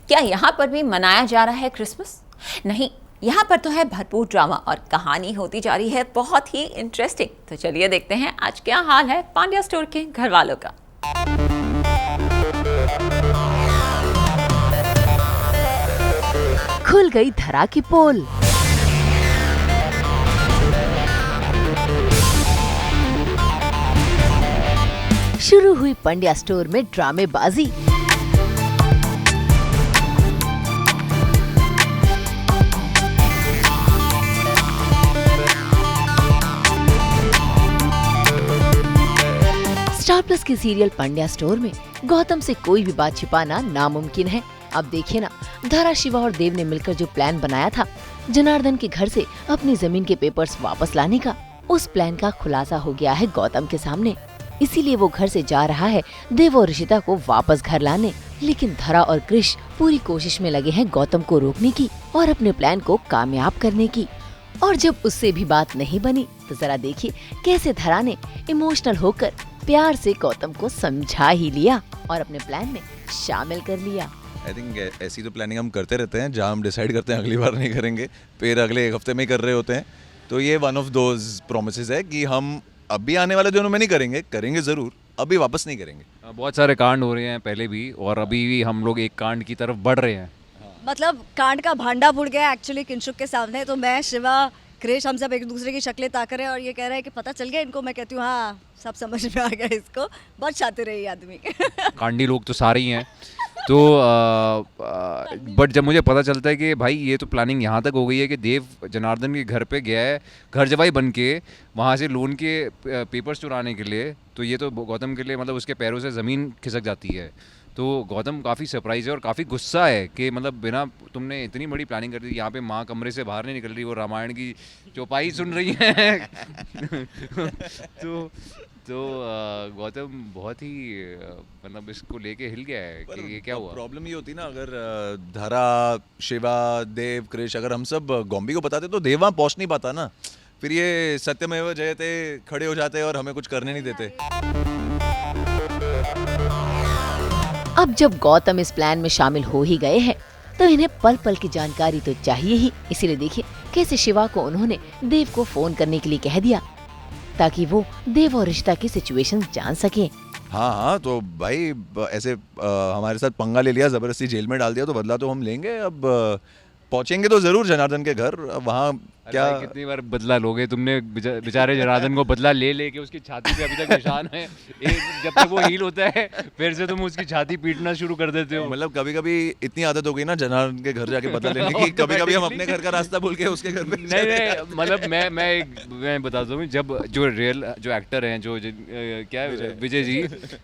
क्या यहाँ पर भी मनाया जा रहा है क्रिसमस? नहीं, यहाँ पर तो है भरपूर ड्रामा और कहानी होती जा रही है बहुत ही इंटरेस्टिंग। तो चलिए देखते हैं आज क्या हाल है पांड्या स्टोर के घर वालों का। खुल गई धरा की पोल। शुरू हुई पंड्या स्टोर में ड्रामेबाजी। स्टार प्लस के सीरियल पंड्या स्टोर में गौतम से कोई भी बात छिपाना नामुमकिन है। अब देखिए ना, धरा, शिवा और देव ने मिलकर जो प्लान बनाया था जनार्दन के घर से अपनी जमीन के पेपर्स वापस लाने का, उस प्लान का खुलासा हो गया है गौतम के सामने। इसीलिए वो घर से जा रहा है देव और ऋषिता को वापस घर लाने। लेकिन धरा और कृष पूरी कोशिश में लगे हैं गौतम को रोकने की और अपने प्लान को कामयाब करने की। और जब उससे भी बात नहीं बनी तो जरा देखिए कैसे धरा ने इमोशनल होकर प्यार से गौतम को समझा ही लिया और अपने प्लान में शामिल कर लिया। आई थिंक ऐसी तो प्लानिंग हम करते रहते हैं, जहाँ हम डिसाइड करते हैं अगली बार नहीं करेंगे, फिर अगले एक हफ्ते में ही कर रहे होते हैं। तो ये वन ऑफ दोज प्रोमिसेस है कि हम अभी आने वाले दिनों में नहीं करेंगे, करेंगे ज़रूर, अभी वापस नहीं करेंगे। बहुत सारे कांड हो रहे हैं पहले भी, और अभी भी हम लोग एक कांड की तरफ बढ़ रहे हैं। मतलब कांड का भांडा फूट गया एक्चुअली किंशुक के सामने। तो मैं, शिवा, क्रिश, हम सब एक दूसरे की शक्लें ताक रहे हैं और ये कह रहा है कि पता चल गया इनको। मैं कहती हूँ हाँ, सब समझ में आ गया इसको, बहुत शातिर है ये आदमी। कांडी लोग तो सारे ही हैं। तो बट जब मुझे पता चलता है कि भाई ये तो प्लानिंग यहाँ तक हो गई है कि देव जनार्दन के घर पे गया है घर जवाई बन के, वहाँ से लोन के पेपर्स चुराने के लिए, तो ये तो गौतम के लिए मतलब उसके पैरों से ज़मीन खिसक जाती है। तो गौतम काफ़ी सरप्राइज है और काफ़ी गुस्सा है कि मतलब बिना तुमने इतनी बड़ी प्लानिंग कर दी, यहाँ पे माँ कमरे से बाहर नहीं निकल रही, वो रामायण की चौपाई सुन रही है। तो गौतम बहुत ही मतलब इसको लेके हिल गया है कि ये क्या हुआ। प्रॉब्लम ये होती ना, अगर धरा, शिवा, देव, कृष अगर हम सब गॉम्बी को बताते तो देव वहाँ पहुँच नहीं पाता ना, फिर ये सत्यमेव जयते खड़े हो जाते और हमें कुछ करने नहीं देते। अब जब गौतम इस प्लान में शामिल हो ही गए हैं तो इन्हें पल पल की जानकारी तो चाहिए ही। इसीलिए देखिए कैसे शिवा को उन्होंने देव को फोन करने के लिए कह दिया ताकि वो देव और रिश्ता की सिचुएशन जान सके। हाँ, तो भाई ऐसे हमारे साथ पंगा ले लिया, जबरदस्ती जेल में डाल दिया, तो बदला तो हम लेंगे। अब पहुंचेंगे तो जरूर जनार्दन के घर। वहाँ क्या कितनी बार बदला लोगे तुमने? बेचारे जनार्दन को बदला ले लेके उसकी छाती पे अभी तक निशान है। जब तक वो हील होता है फिर से तुम उसकी छाती पीटना शुरू कर देते हो। मतलब कभी कभी इतनी आदत हो गई ना जनार्दन के घर जाके बदला लेने की, कभी कभी हम अपने घर का रास्ता भूल के उसके घर पे नहीं, मतलब मैं बताता हूँ, जब जो रियल जो एक्टर हैं जो क्या है विजय जी,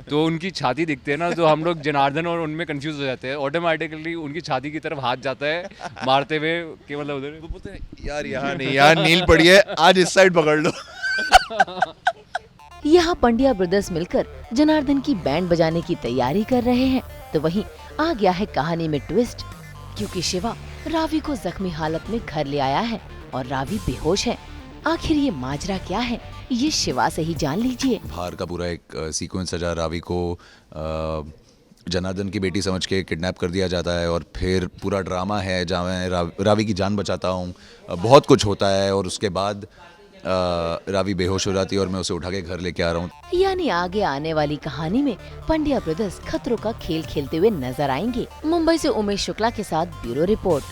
तो उनकी छाती दिखते हैं ना, तो हम लोग जनार्दन और उनमें कंफ्यूज हो जाते हैं। ऑटोमेटिकली उनकी छाती की तरफ हाथ जाता है मारते हुए कि मतलब उधर वो बोलते हैं यार यहाँ नहीं, यार नील पड़ी है, आज इस साइड पकड़ लो। यहाँ पंड्या ब्रदर्स मिलकर जनार्दन की बैंड बजाने की तैयारी कर रहे हैं। तो वहीं आ गया है कहानी में ट्विस्ट, क्योंकि शिवा रावी को जख्मी हालत में घर ले आया है और रावी बेहोश है। आखिर ये माजरा क्या है, ये शिवा से ही जान लीजिए। बाहर का पूरा एक सीक्वेंस सजा, रावी को जनार्दन की बेटी समझ के किडनैप कर दिया जाता है और फिर पूरा ड्रामा है जहाँ मैं रावी की जान बचाता हूँ। बहुत कुछ होता है और उसके बाद रावी बेहोश हो जाती है और मैं उसे उठा के घर लेके आ रहा हूँ। यानी आगे आने वाली कहानी में पंड्या ब्रदर्स खतरों का खेल खेलते हुए नजर आएंगे। मुंबई से उमेश शुक्ला के साथ ब्यूरो रिपोर्ट।